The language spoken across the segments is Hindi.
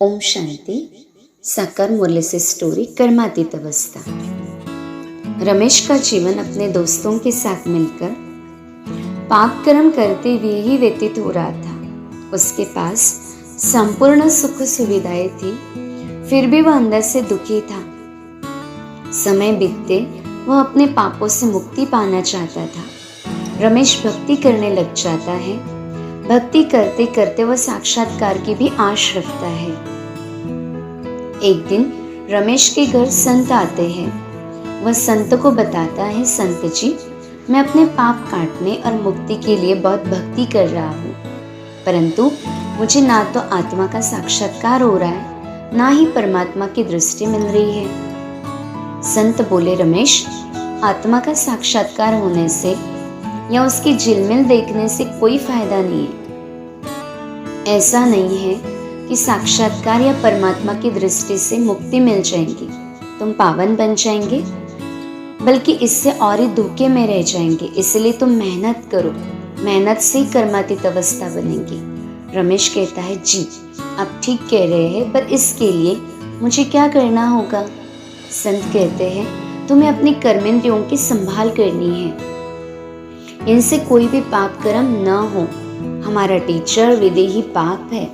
ओम शांति। साकार मूल्य से स्टोरी कर्मातीत अवस्था। रमेश का जीवन अपने दोस्तों के साथ मिलकर पाप कर्म करते हुए ही व्यतीत हो रहा था। उसके पास संपूर्ण सुख सुविधाएं थी, फिर भी वह अंदर से दुखी था। समय बीतते वह अपने पापों से मुक्ति पाना चाहता था। रमेश भक्ति करने लग जाता है। भक्ति करते करते वह साक्षात्कार की भी आश रखता है। एक दिन रमेश के घर संत आते हैं। वह संत को बताता है, संत जी, मैं अपने पाप काटने और मुक्ति के लिए बहुत भक्ति कर रहा हूँ, परंतु मुझे ना तो आत्मा का साक्षात्कार हो रहा है, ना ही परमात्मा की दृष्टि मिल रही है। संत बोले, रमेश, आत्मा का साक्षात्कार होने से या उसकी झिलमिल देखने से कोई फायदा नहीं है। ऐसा नहीं है कि साक्षात्कार या परमात्मा की दृष्टि से मुक्ति मिल जाएगी, तुम पावन बन जाएंगे, बल्कि इससे और ही धोखे में रह जाएंगे। इसलिए तुम मेहनत करो, मेहनत से ही कर्मातीत अवस्था बनेगी। रमेश कहता है, जी आप ठीक कह रहे हैं, पर इसके लिए मुझे क्या करना होगा? संत कहते हैं, तुम्हें अपनी कर्मेंद्रियों की संभाल करनी है, इनसे कोई भी पाप कर्म न हो। हमारा टीचर विदेही पाप है,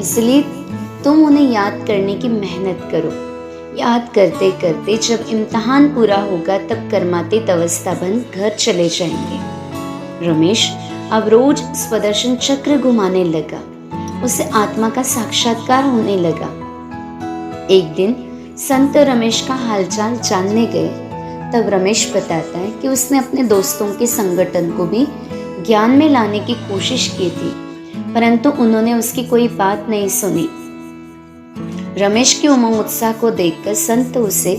इसलिए तुम उन्हें याद करने की मेहनत करो। याद करते करते जब इम्तिहान पूरा होगा तब कर्मातीत अवस्था बन घर चले जाएंगे। रमेश अब रोज स्वदर्शन चक्र घुमाने लगा। उसे आत्मा का साक्षात्कार होने लगा। एक दिन संत रमेश का हालचाल जानने गए। तब रमेश बताता है कि उसने अपने दोस्तों के संगठन को भी ज्ञान में लाने की कोशिश की थी, परंतु उन्होंने उसकी कोई बात नहीं सुनी। रमेश के उमंग उत्साह को देखकर संत उसे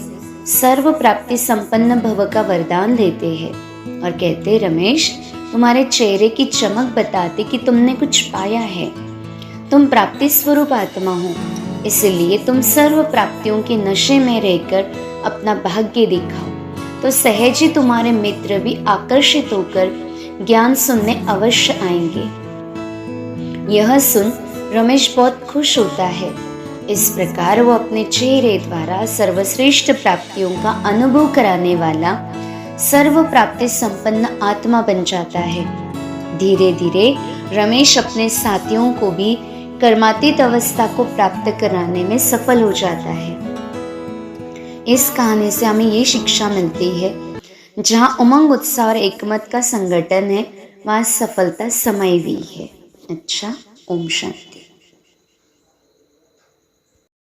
सर्व प्राप्ति संपन्न भव का वरदान देते हैं और कहते, रमेश, तुम्हारे चेहरे की चमक बताती कि तुमने कुछ पाया है। तुम प्राप्ति स्वरूप आत्मा हो, इसलिए तुम सर्व प्राप्तियों के नशे में रहकर अपना भाग्य दिखाओ, तो सहज ही तुम्हारे मित्र भी आकर्षित होकर ज्ञान सुनने अवश्य आएंगे। यह सुन रमेश बहुत खुश होता है। इस प्रकार वो अपने चेहरे द्वारा सर्वश्रेष्ठ प्राप्तियों का अनुभव कराने वाला सर्व प्राप्ति संपन्न आत्मा बन जाता है। धीरे धीरे रमेश अपने साथियों को भी कर्मातीत अवस्था को प्राप्त कराने में सफल हो जाता है। इस कहानी से हमें ये शिक्षा मिलती है, जहाँ उमंग उत्साह और एकमत का संगठन है, वहाँ सफलता समय भी है। अच्छा, ओम शांति।